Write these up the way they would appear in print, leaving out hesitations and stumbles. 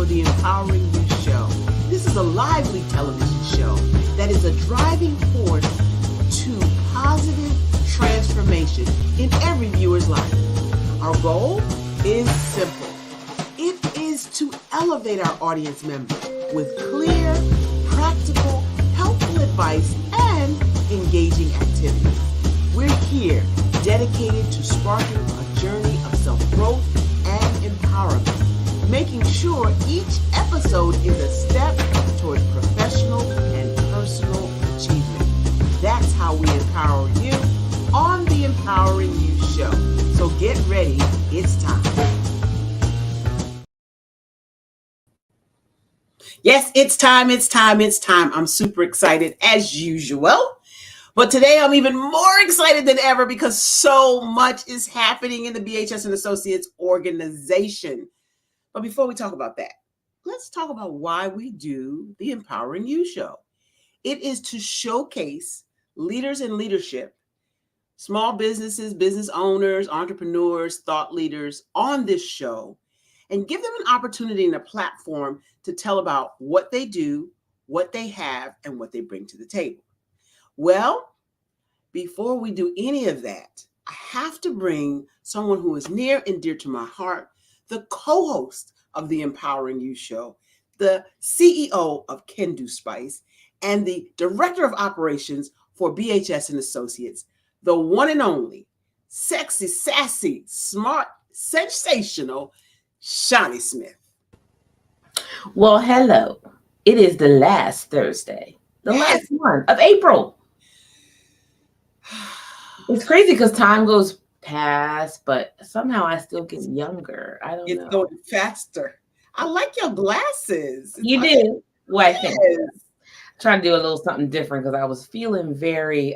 for the Empowering You show. This is a lively television show that is a driving force to positive transformation in every viewer's life. Our goal is simple. It is to elevate our audience members with clear, practical, helpful advice and engaging activities. We're here dedicated to sparking a journey of self-growth and empowerment, making sure each episode is a step toward professional and personal achievement. That's how we empower you on the Empowering You show. So get ready, it's time. Yes, it's time. I'm super excited as usual. But today I'm even more excited than ever because so much is happening in the BHS and Associates organization. But before we talk about that, let's talk about why we do the Empowering You show. It is to showcase leaders in leadership, small businesses, business owners, entrepreneurs, thought leaders on this show, and give them an opportunity and a platform to tell about what they do, what they have, and what they bring to the table. Well, before we do any of that, I have to bring someone who is near and dear to my heart, the co-host of the Empowering You show, the CEO of Can Do Spice, and the Director of Operations for BHS and Associates, the one and only, sexy, sassy, smart, sensational, Shani Smith. Well, hello. It is the last Thursday, the last one of April. It's crazy because time goes past, but somehow I still get younger. I don't know. It's going faster. I like your glasses. You do? Well, I think. Trying to do a little something different because I was feeling very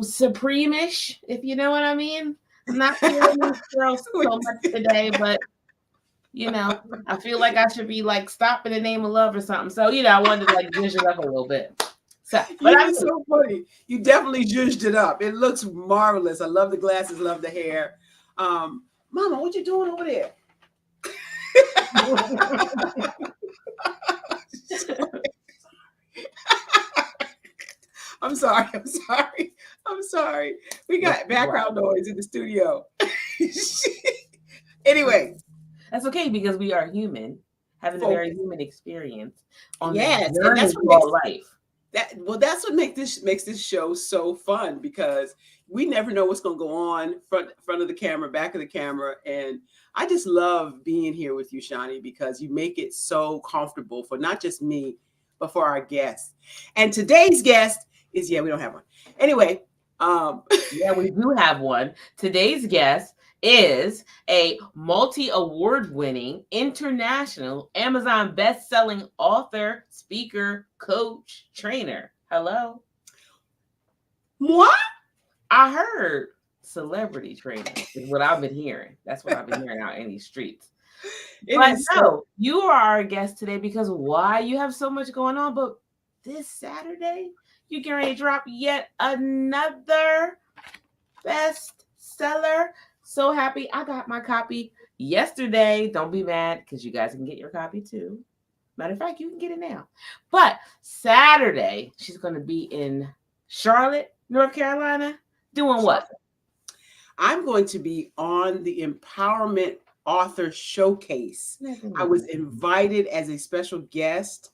supreme-ish, if you know what I mean. I'm not feeling this girl so much today, but I feel like I should be like stop in the name of love or something. So, I wanted to like zhuzh it up a little bit. So, but I'm so funny. You definitely zhuzhed it up. It looks marvelous. I love the glasses, love the hair. Mama, what you doing over there? I'm sorry. We got background noise in the studio. Anyway. That's okay because we are human, having a very human experience on and that's what makes life. That's what makes this show so fun because we never know what's going to go on front of the camera, back of the camera, and I just love being here with you, Shani, because you make it so comfortable for not just me, but for our guests. And today's guest is we don't have one. Anyway, we do have one. Today's guest is a multi-award-winning, international, Amazon best-selling author, speaker, coach, trainer. Hello. What? I heard celebrity trainer is what I've been hearing. That's what I've been hearing out in these streets. You are our guest today because why? You have so much going on, but this Saturday, you're getting ready to drop yet another bestseller. So happy. I got my copy yesterday. Don't be mad because you guys can get your copy too. Matter of fact, you can get it now. But Saturday, she's going to be in Charlotte, North Carolina. Doing what? I'm going to be on the Empowerment Author Showcase. I was invited as a special guest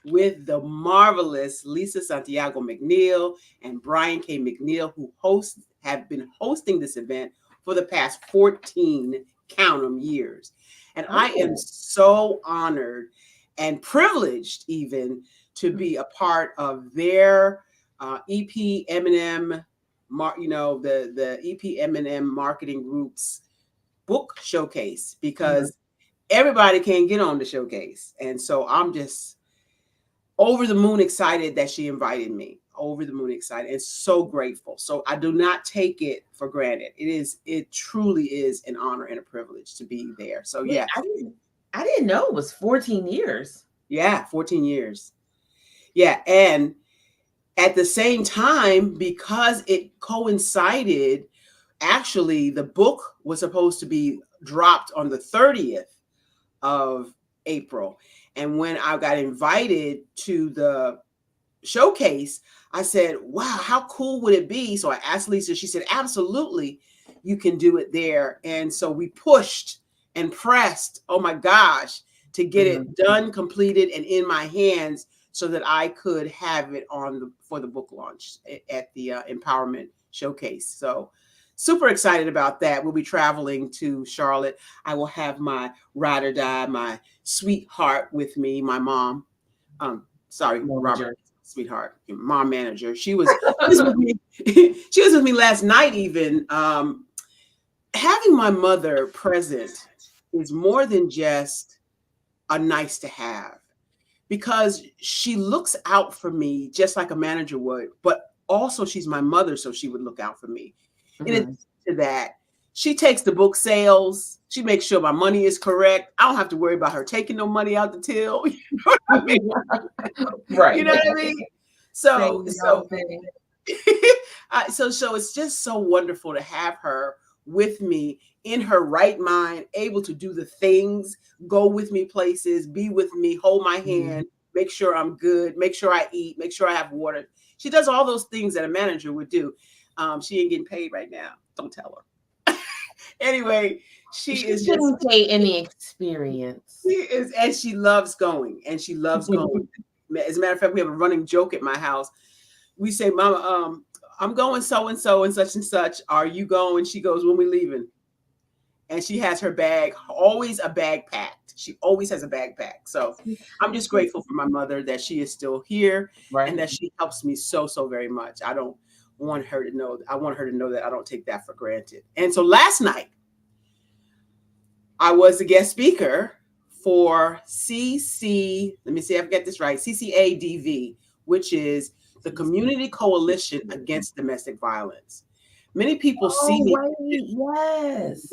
with the marvelous Lisa Santiago McNeil and Brian K. McNeil, who have been hosting this event for the past 14 count 'em years. And I am so honored and privileged even to be a part of their EP M&M, the EP M&M Marketing Group's book showcase because everybody can't get on the showcase. And so I'm just over the moon excited that she invited me. Over the moon excited and so grateful. So I do not take it for granted. It truly is an honor and a privilege to be there. So yeah. I didn't know it was 14 years. Yeah, 14 years. Yeah. And at the same time, because it coincided, actually the book was supposed to be dropped on the 30th of April. And when I got invited to the showcase, I said, wow, how cool would it be? So I asked Lisa, she said, absolutely, you can do it there. And so we pushed and pressed, oh my gosh, to get it done, completed, and in my hands so that I could have it for the book launch at the Empowerment Showcase. So super excited about that. We'll be traveling to Charlotte. I will have my ride or die, my sweetheart with me, my mom. Robert, sweetheart, mom manager. She was with me. She was with me last night. Even having my mother present is more than just a nice to have, because she looks out for me just like a manager would, but also she's my mother, so she would look out for me. In addition to that, she takes the book sales. She makes sure my money is correct. I don't have to worry about her taking no money out the till. You know what I mean? Right. You know what I mean? So it's just so wonderful to have her with me in her right mind, able to do the things, go with me places, be with me, hold my hand, make sure I'm good, make sure I eat, make sure I have water. She does all those things that a manager would do. She ain't getting paid right now. Don't tell her. Anyway, she is just pay any experience. She is, and she loves going, and she loves going. As a matter of fact, we have a running joke at my house. We say, Mama, I'm going so and so and such. Are you going? She goes, when we leaving? And she has her bag, always a bag packed. She always has a bag packed. So I'm just grateful for my mother that she is still here, and that she helps me so very much. I don't want her to know. I want her to know that I don't take that for granted. And so last night, I was a guest speaker for let me see if I get this right, CCADV, which is the Community Coalition Against Domestic Violence. Many people see me. Yes.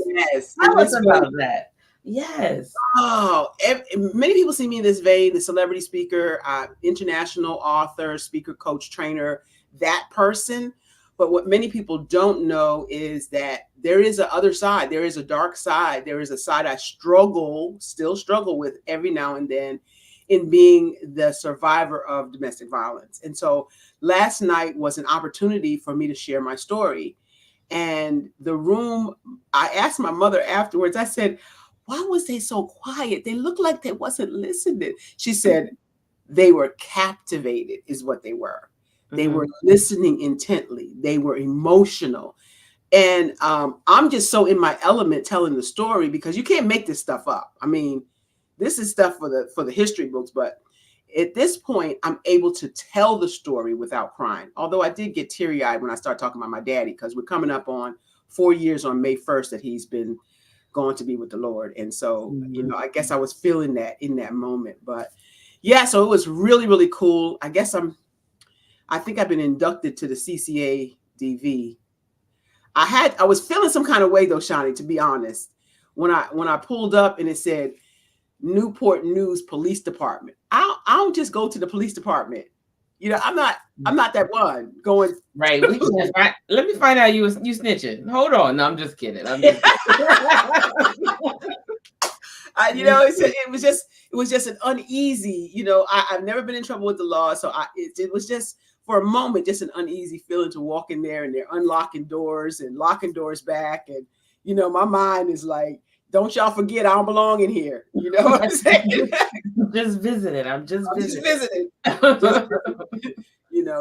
Tell us about that. Yes. Oh, many people see me in this vein, the celebrity speaker, international author, speaker, coach, trainer, that person. But what many people don't know is that there is a other side. There is a dark side. There is a side I still struggle with every now and then, in being the survivor of domestic violence. And so last night was an opportunity for me to share my story. And the room, I asked my mother afterwards, I said, why was they so quiet? They looked like they wasn't listening. She said, they were captivated is what they were. They were listening intently. They were emotional. And I'm just so in my element telling the story, because you can't make this stuff up. I mean, this is stuff for the history books, but at this point, I'm able to tell the story without crying. Although I did get teary-eyed when I started talking about my daddy, because we're coming up on 4 years on May 1st that he's been going to be with the Lord. And so, I guess I was feeling that in that moment. But yeah, so it was really, really cool. I think I've been inducted to the CCADV. I was feeling some kind of way though, Shani, to be honest, when I pulled up and it said Newport News Police Department. I don't just go to the police department. I'm not that one going. Right. Let me find out you snitching. Hold on. No, I'm just kidding. It was just an uneasy. I've never been in trouble with the law, so it was just for a moment just an uneasy feeling to walk in there, and they're unlocking doors and locking doors back, and my mind is like, don't y'all forget I don't belong in here. You know what I'm saying? Just visiting. I'm just visiting.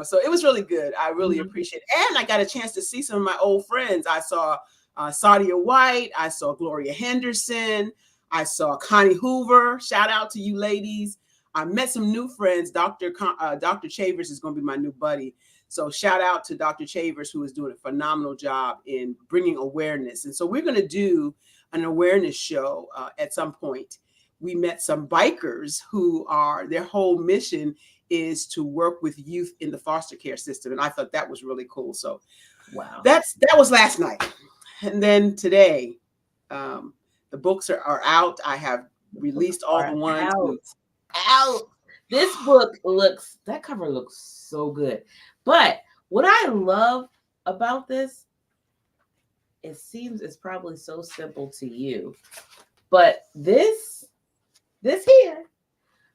So it was really good. I really appreciate it. And I got a chance to see some of my old friends. I saw Sadia White. I saw Gloria Henderson. I saw Connie Hoover. Shout out to you ladies. I met some new friends. Dr. Chavers is going to be my new buddy. So shout out to Dr. Chavers, who is doing a phenomenal job in bringing awareness. And so we're going to do an awareness show at some point. We met some bikers who their whole mission is to work with youth in the foster care system. And I thought that was really cool. So wow, that was last night. And then today, the books are out. I have released all the ones out. This book that cover looks so good. But what I love about this it seems it's probably so simple to you. But this here,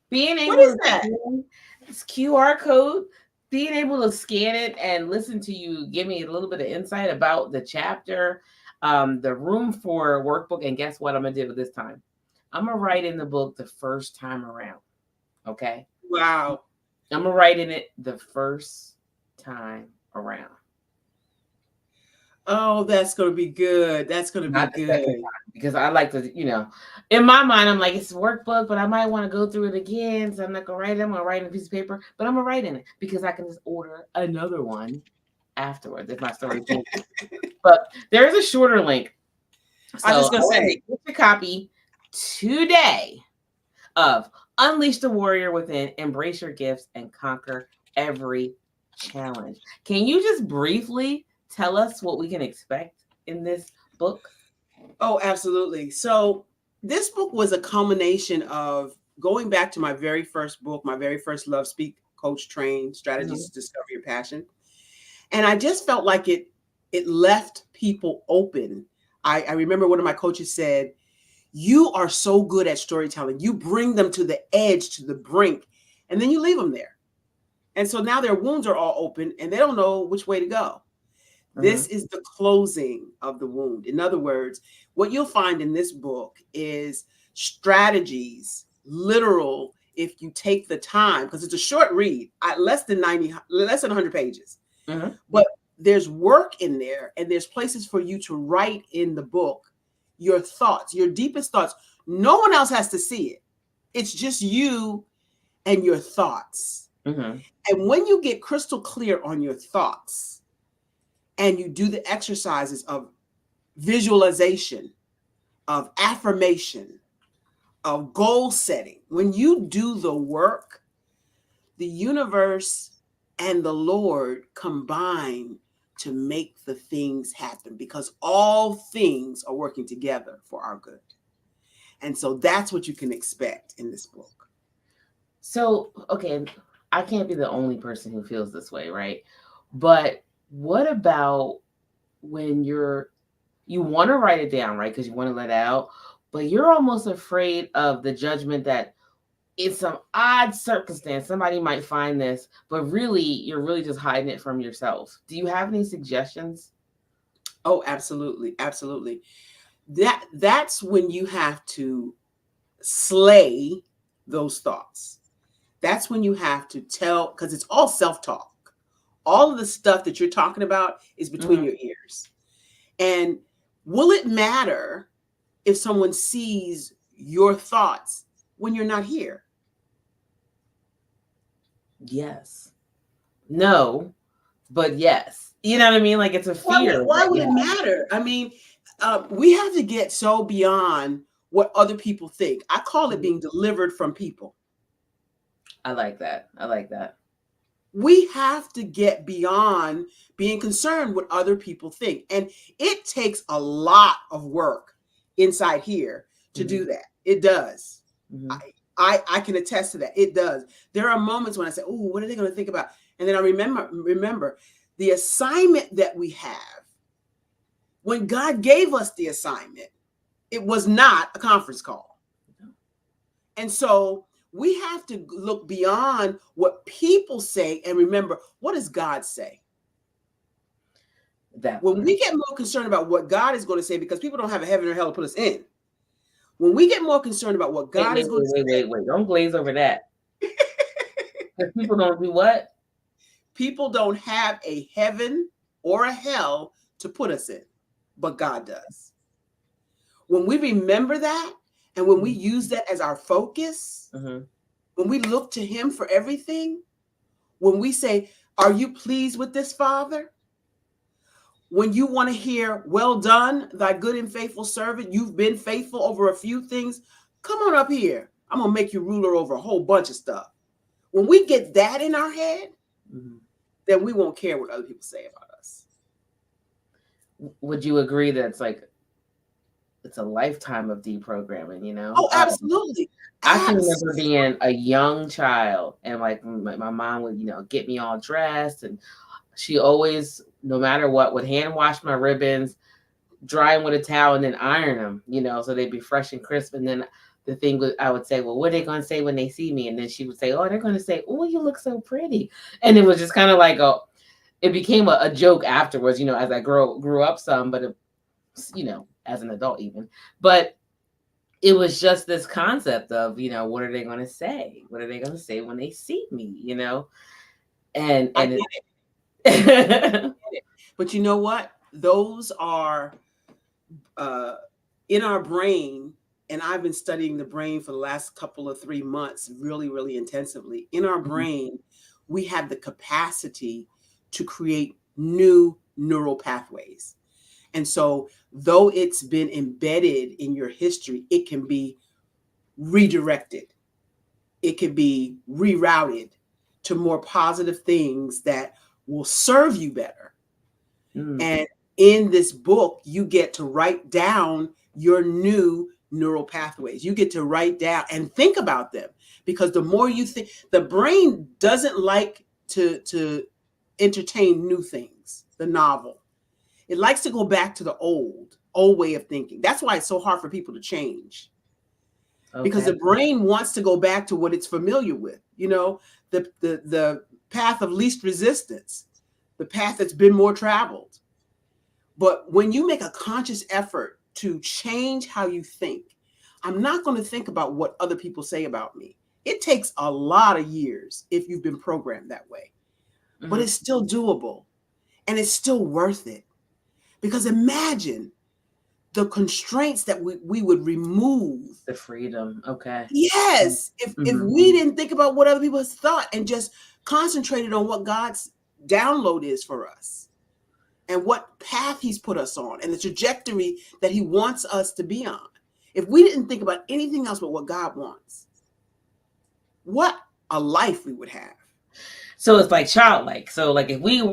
being What able is to that? scan this QR code, being able to scan it and listen to you give me a little bit of insight about the chapter, the room for workbook, and guess what I'm gonna do this time? I'm gonna write in the book the first time around. Okay. Wow. I'm gonna write in it the first time around. Oh, that's going to be good. That's going to be Not the second good. time, because I like to, in my mind, I'm like, it's a workbook, but I might want to go through it again. So I'm not gonna write it. I'm gonna write in a piece of paper, but I'm gonna write in it because I can just order another one afterwards if my story changes. But there is a shorter link. So I was just going to want say, you to get your copy today of Unleash the Warrior Within, Embrace Your Gifts, and Conquer Every Challenge. Can you just briefly tell us what we can expect in this book? oh, absolutely. So this book was a culmination of going back to my very first book, my very first Love Speak Coach Train Strategies to Discover Your Passion. And I just felt like it left people open. I remember one of my coaches said, you are so good at storytelling. You bring them to the edge, to the brink, and then you leave them there. And so now their wounds are all open and they don't know which way to go. This is the closing of the wound. In other words, what you'll find in this book is strategies, literal, if you take the time, because it's a short read, less than 100 pages. But there's work in there, and there's places for you to write in the book your thoughts, your deepest thoughts. No one else has to see it. It's just you and your thoughts. And when you get crystal clear on your thoughts and you do the exercises of visualization, of affirmation, of goal setting, when you do the work, the universe and the Lord combine to make the things happen, because all things are working together for our good. And so that's what you can expect in this book. So, okay, I can't be the only person who feels this way, right? But what about when you want to write it down, right? Because you want to let it out, but you're almost afraid of the judgment that in some odd circumstance, somebody might find this, but really, you're really just hiding it from yourself. Do you have any suggestions? Oh, absolutely. Absolutely. That's when you have to slay those thoughts. That's when you have to tell, because it's all self-talk. All of the stuff that you're talking about is between your ears. And will it matter if someone sees your thoughts when you're not here? Yes. No, but yes. You know what I mean? Like, it's a fear. Why would it matter? I mean, we have to get so beyond what other people think. I call it being delivered from people. I like that. I like that. We have to get beyond being concerned what other people think. And it takes a lot of work inside here to do that. It does. I can attest to that. It does. There are moments when I say, oh, what are they going to think about? And then I remember the assignment that we have. When God gave us the assignment, it was not a conference call. And so we have to look beyond what people say and remember, what does God say? When we get more concerned about what God is going to say, because people don't have a heaven or hell to put us in. When we get more concerned about what God is going to say. Wait. Don't glaze over that. Because people don't do what? People don't have a heaven or a hell to put us in, but God does. When we remember that, and when we use that as our focus, when we look to Him for everything, when we say, are you pleased with this, Father? When you want to hear, well done, thy good and faithful servant, you've been faithful over a few things, come on up here. I'm going to make you ruler over a whole bunch of stuff. When we get that in our head, then we won't care what other people say about us. Would you agree that it's a lifetime of deprogramming, you know? Oh, absolutely. I can remember being a young child, and like my mom would, get me all dressed, and she always, no matter what, would hand wash my ribbons. dry them with a towel and then iron them, you know, so they'd be fresh and crisp. And then the thing was, I would say, well, what are they going to say when they see me? And then she would say, oh, they're going to say, oh, you look so pretty. And it was just kind of like it became a joke afterwards, you know, as I grew up some, but, you know, as an adult even. But it was just this concept of, you know, what are they going to say? What are they going to say when they see me, you know? And I it, get it. But you know what? Those are in our brain, and I've been studying the brain for the last couple of 3 months, really, really intensively. In our brain, we have the capacity to create new neural pathways. And so, though it's been embedded in your history, it can be redirected, it can be rerouted to more positive things that will serve you better. And in this book, you get to write down your new neural pathways. You get to write down and think about them, because the more you think, the brain doesn't like to entertain new things, the novel. It likes to go back to the old way of thinking. That's why it's so hard for people to change. Okay. Because the brain wants to go back to what it's familiar with, you know, the path of least resistance, the path that's been more traveled. But when you make a conscious effort to change how you think, I'm not going to think about what other people say about me. It takes a lot of years if you've been programmed that way, but it's still doable, and it's still worth it. Because imagine the constraints that we would remove. The freedom. Okay. Yes. If we didn't think about what other people thought and just concentrated on what God's download is for us and what path he's put us on and the trajectory that he wants us to be on. If we didn't think about anything else but what God wants, what a life we would have. So it's like childlike. So like if we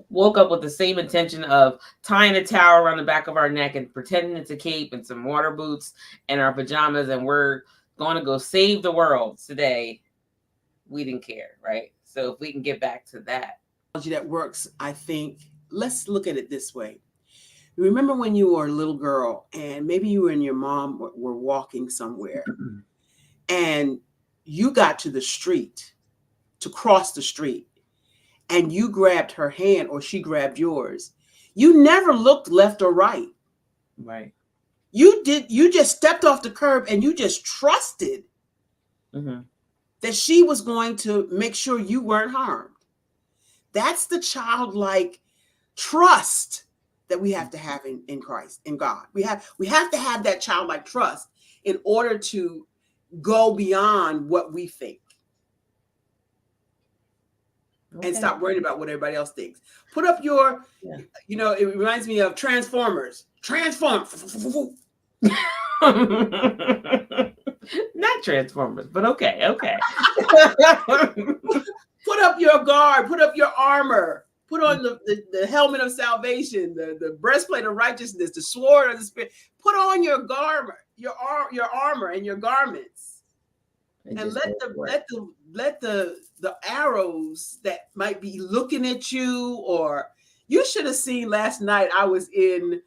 woke up with the same intention of tying a towel around the back of our neck and pretending it's a cape and some water boots and our pajamas, and we're going to go save the world today, we didn't care, right? So if we can get back to that. That works, I think. Let's look at it this way. Remember when you were a little girl and maybe you and your mom were walking somewhere and you got to the street, to cross the street, and you grabbed her hand or she grabbed yours. You never looked left or right. Right. You just stepped off the curb and you just trusted that she was going to make sure you weren't harmed. That's the childlike trust that we have to have in Christ, in God. We have to have that childlike trust in order to go beyond what we think. Okay. And stop worrying about what everybody else thinks. Put up your, you know, it reminds me of Transformers. Transform. Not Transformers, but okay. Put up your guard. Put up your armor. Put on the helmet of salvation, the breastplate of righteousness, the sword of the Spirit. Put on your garment, your armor and your garments, and let the arrows that might be looking at you, or you should have seen last night. I was in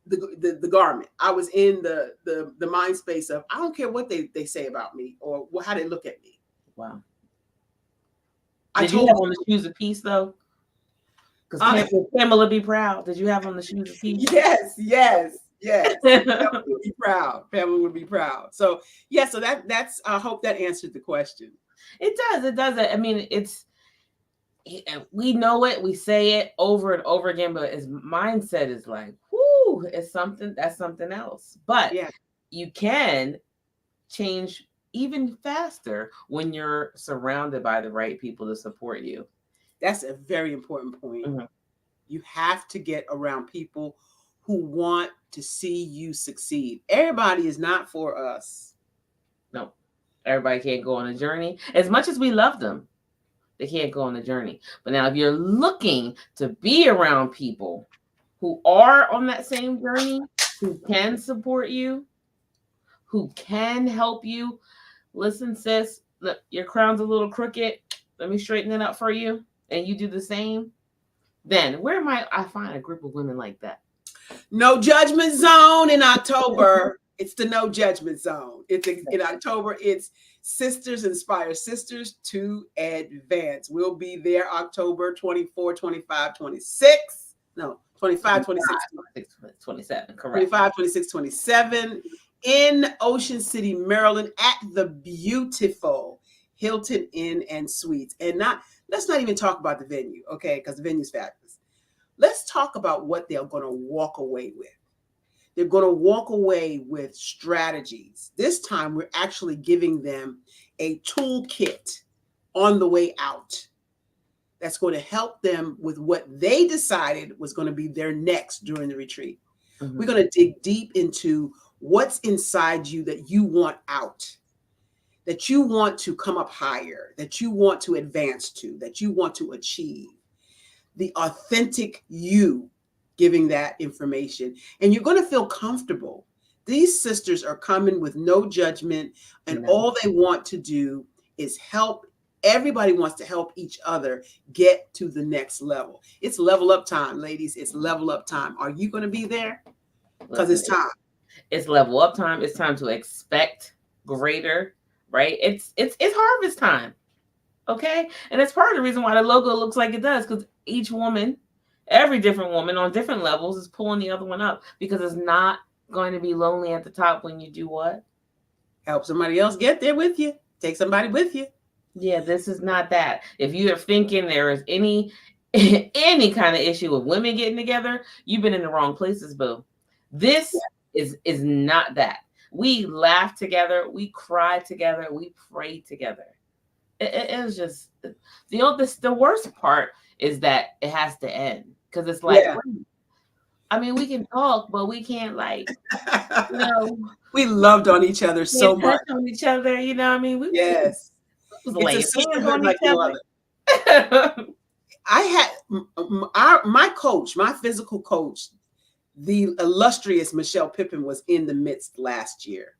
the garment. I was in the mind space of, I don't care what they say about me or how they look at me. Wow. Did you have on the shoes of peace though? Because Pamela be proud. Did you have on the shoes of peace? Yes. Pamela would be proud. Pamela would be proud. So yeah, so that's I hope that answered the question. It does. I mean, we know it, we say it over and over again, but his mindset is like, whoo, that's something else. But you can change even faster when you're surrounded by the right people to support you. That's a very important point. You have to get around people who want to see you succeed. Everybody is not for us. No, everybody can't go on a journey. As much as we love them, they can't go on a journey. But now if you're looking to be around people who are on that same journey, who can support you, who can help you, listen, sis, look, your crown's a little crooked. Let me straighten it up for you. And you do the same. Then where might I find a group of women like that? No Judgment Zone in October. It's the No Judgment Zone. In October. It's Sisters Inspire Sisters to Advance. We'll be there October 24, 25, 26. No, 25, 26, 27. Correct. 25, 26, 27 in Ocean City, Maryland at the beautiful Hilton Inn and Suites. And let's not even talk about the venue, okay? Because the venue's fabulous. Let's talk about what they're going to walk away with. They're going to walk away with strategies. This time, we're actually giving them a toolkit on the way out that's going to help them with what they decided was going to be their next during the retreat. Mm-hmm. We're going to dig deep into what's inside you that you want out, that you want to come up higher, that you want to advance to, that you want to achieve. The authentic you giving that information. And you're going to feel comfortable. These sisters are coming with no judgment, and all they want to do is help. Everybody wants to help each other get to the next level. It's level up time, ladies. It's level up time. Are you going to be there? Because it's time. It's level up time. It's time to expect greater, right? It's harvest time. Okay. And it's part of the reason why the logo looks like it does, because each woman, every different woman on different levels is pulling the other one up, because it's not going to be lonely at the top when you do what? Help somebody else get there with you. Take somebody with you. Yeah, this is not that. If you are thinking there is any kind of issue with women getting together, you've been in the wrong places, boo. This is not that. We laugh together, we cry together, we pray together. It was just the worst part is that it has to end, because it's like, I mean, we can talk, but we can't, like, you know. We loved on each other so much. On each other, you know. I mean, it's a sisterhood like no other. I had my coach, my physical coach, the illustrious Michelle Pippin, was in the midst last year,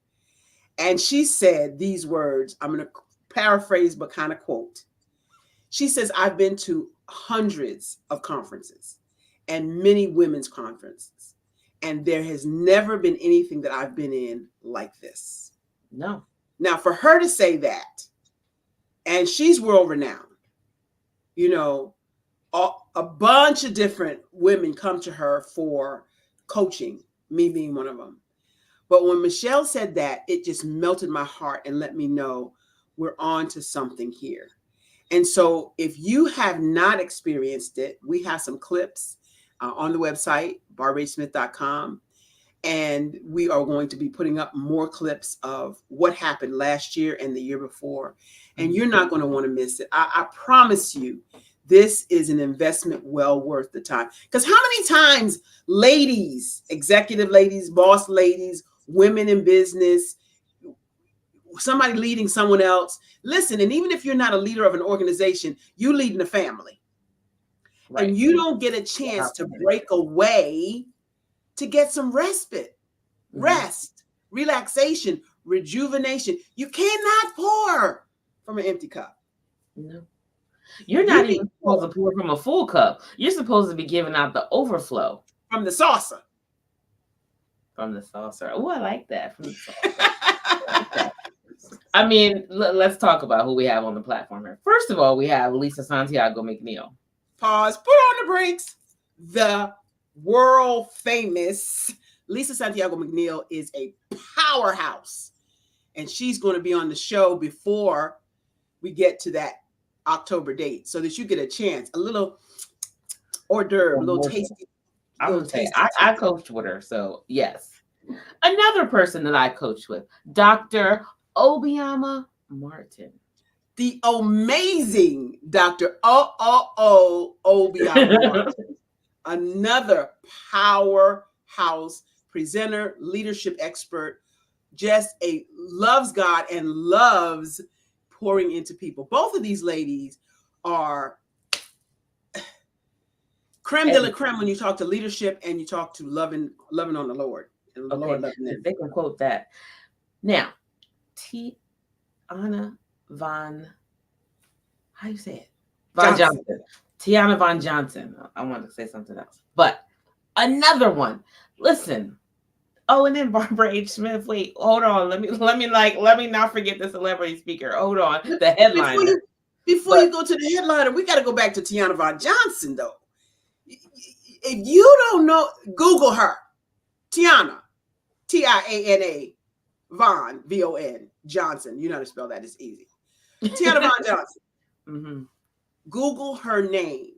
and she said these words. I'm going to paraphrase, but kind of quote. She says, "I've been to hundreds of conferences and many women's conferences, and there has never been anything that I've been in like this." No. Now, for her to say that, and she's world renowned, you know, a bunch of different women come to her for coaching, me being one of them. But when Michelle said that, it just melted my heart and let me know we're on to something here. And so if you have not experienced it, we have some clips on the website, barbarasmith.com. And we are going to be putting up more clips of what happened last year and the year before. And you're not going to want to miss it. I promise you, this is an investment well worth the time. Because how many times ladies, executive ladies, boss ladies, women in business, somebody leading someone else, listen, and even if you're not a leader of an organization, you lead in a family. Right. And you don't get a chance to break away to get some respite, rest, relaxation, rejuvenation. You cannot pour from an empty cup. No. You're not even supposed to pour from a full cup. You're supposed to be giving out the overflow. From the saucer. From the saucer. Oh, I like that. From the saucer. I mean, let's talk about who we have on the platform here. First of all, we have Lisa Santiago McNeil. Pause. Put on the brakes. The world famous Lisa Santiago McNeil is a powerhouse. And she's going to be on the show before we get to that October date, so that you get a chance, a little hors d'oeuvre, a little tasty. I would say I coached with her, so yes. Another person that I coached with, Dr. Obiama Martin. The amazing Dr. Obiama Martin. Another powerhouse presenter, leadership expert, just loves God and loves pouring into people. Both of these ladies are creme de la creme when you talk to leadership and you talk to loving on the Lord. And the Lord loving them. They can quote that. Now, Tiana Von, how you say it? Von Johnson. Tiana Von Johnson. I wanted to say something else. But Another one. Listen. Oh, and then Barbara H. Smith. Wait, hold on. Let me not forget the celebrity speaker. Hold on. The headliner. Before you go to the headliner, we got to go back to Tiana Von Johnson, though. If you don't know, Google her. Tiana, Tiana Von, Von, Johnson. You know how to spell that. It's easy. Tiana Von Johnson. Mm-hmm. Google her name.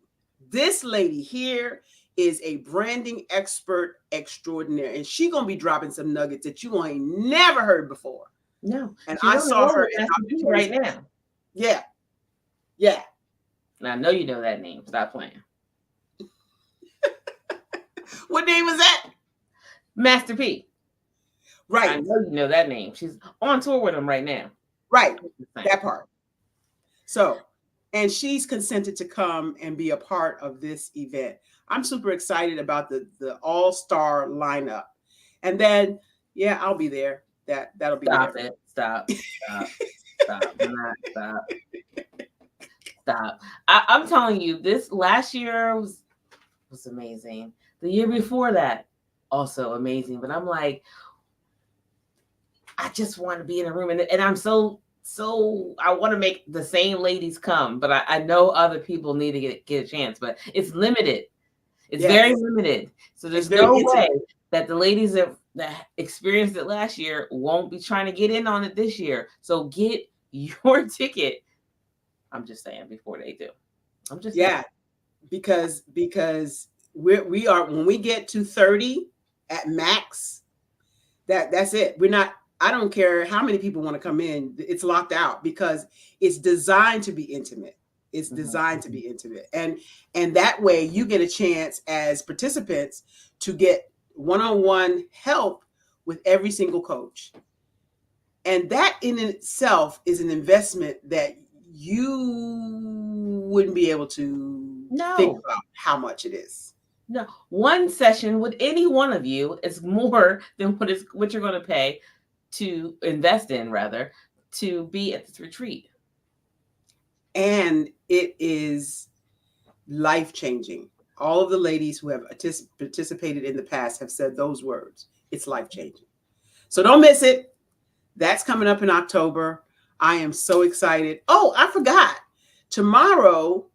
This lady here is a branding expert extraordinaire, and she gonna be dropping some nuggets that you ain't never heard before. No, and I saw her right now. Yeah. And I know you know that name. Stop playing. What name was that? Master P. Right. I know you know that name. She's on tour with him right now. Right. That part. So, and she's consented to come and be a part of this event. I'm super excited about the all-star lineup. And then, yeah, I'll be there. That'll be Stop there. It. Stop. Stop. I'm telling you, this last year was amazing. The year before that, also amazing. But I'm like, I just want to be in a room, and I'm so I want to make the same ladies come, but I know other people need to get a chance, but it's limited. It's very limited. So there's no way that the ladies that experienced it last year won't be trying to get in on it this year. So get your ticket. I'm just saying before they do. I'm just saying. because we are, when we get to 30 at max, that's it. We're not, I don't care how many people want to come in. It's locked out because it's designed to be intimate. It's designed to be intimate. And that way you get a chance as participants to get one-on-one help with every single coach. And that in itself is an investment that you wouldn't be able to think about how much it is. No, one session with any one of you is more than what you're going to pay to invest in, rather, to be at this retreat. And it is life-changing. All of the ladies who have participated in the past have said those words. It's life-changing. So don't miss it. That's coming up in October. I am so excited. Oh, I forgot. Tomorrow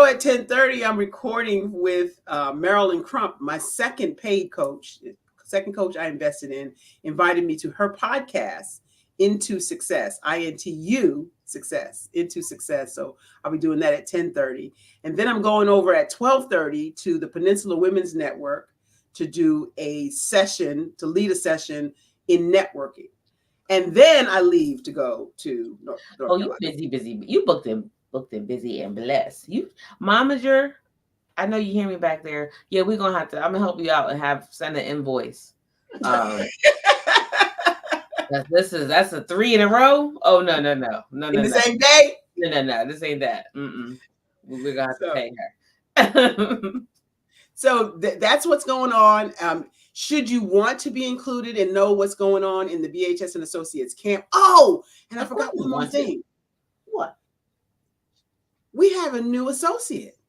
at 10:30, I'm recording with Marilyn Crump, my second paid coach, second coach I invested in, invited me to her podcast, Into Success, INTU Success, Into Success. So I'll be doing that at 10:30. And then I'm going over at 12:30 to the Peninsula Women's Network to do a session, to lead a session in networking. And then I leave to go to North Carolina. You busy. You booked in busy and blessed. You, Momager, I know you hear me back there. Yeah, we're gonna have to. I'm gonna help you out and send an invoice. That's a 3 in a row. Oh no. In the same day? No. This ain't that. We're gonna have to pay her. So that's what's going on. Should you want to be included and know what's going on in the BHS and Associates camp? Oh, and I forgot one more thing. What? We have a new associate.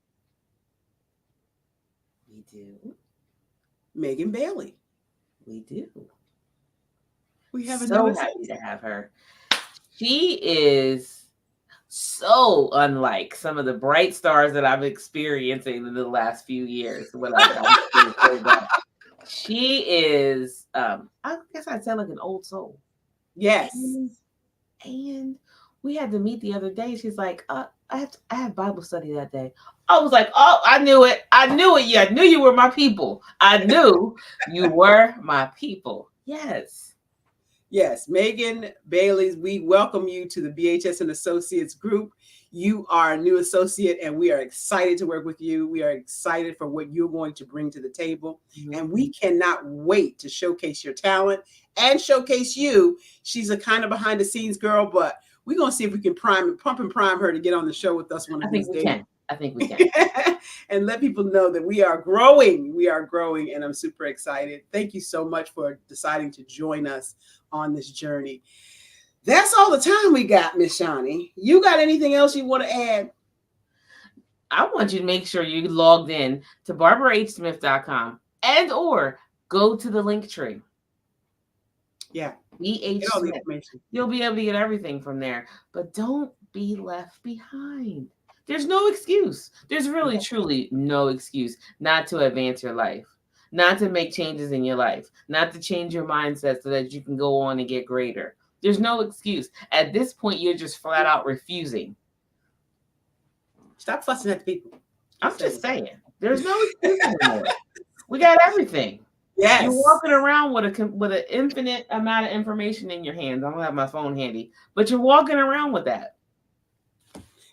We do. Megan Bailey. We do. We have a so new happy to have her. She is so unlike some of the bright stars that I've experiencing in the last few years. She is, I guess I'd say like an old soul. Yes. And we had to meet the other day. She's like, I have Bible study that day. I was like, oh, I knew it. Yeah, I knew you were my people. I knew you were my people. Yes, Megan Bailey, we welcome you to the BHS and Associates group. You are a new associate, and we are excited to work with you. We are excited for what you're going to bring to the table, and we cannot wait to showcase your talent and showcase you. She's a kind of behind-the-scenes girl, but we're going to see if we can pump and prime her to get on the show with us one of these days. I think we can. And let people know that we are growing. We are growing, and I'm super excited. Thank you so much for deciding to join us on this journey. That's all the time we got, Miss Shani. You got anything else you want to add? I want you to make sure you logged in to barbarahsmith.com and or go to the link tree. Yeah. BH Get all the Smith. information. You'll be able to get everything from there. But don't be left behind. There's no excuse. There's really, truly no excuse not to advance your life, not to make changes in your life, not to change your mindset so that you can go on and get greater. There's no excuse. At this point, you're just flat out refusing. Stop fussing at the people. I'm just saying. There's no excuse anymore. We got everything. Yes. You're walking around with an infinite amount of information in your hands. I don't have my phone handy, but you're walking around with that.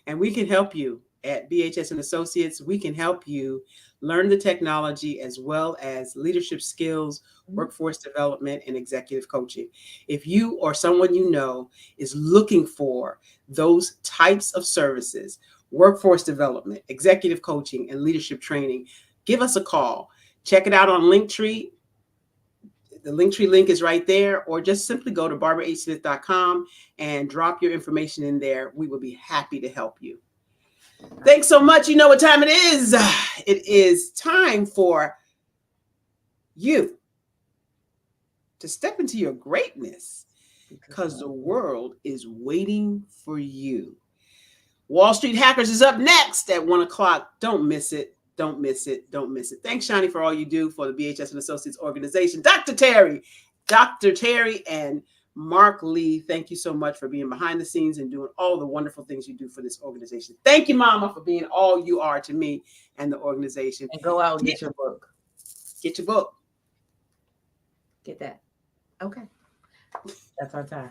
And we can help you at BHS and Associates. We can help you learn the technology as well as leadership skills, workforce development, and executive coaching. If you or someone you know is looking for those types of services, workforce development, executive coaching, and leadership training, give us a call. Check it out on Linktree. The Linktree link is right there, or just simply go to barbarahsmith.com and drop your information in there. We will be happy to help you. Thanks so much. You know what time it is. It is time for you to step into your greatness because the world is waiting for you. Wall Street Hackers is up next at 1 o'clock. Don't miss it. Don't miss it. Don't miss it. Thanks, Shani, for all you do for the BHS and Associates organization. Dr. Terry and Mark Lee, thank you so much for being behind the scenes and doing all the wonderful things you do for this organization. Thank you, Mama, for being all you are to me and the organization. And go out and get your book. Get your book. Get that. Okay. That's our time.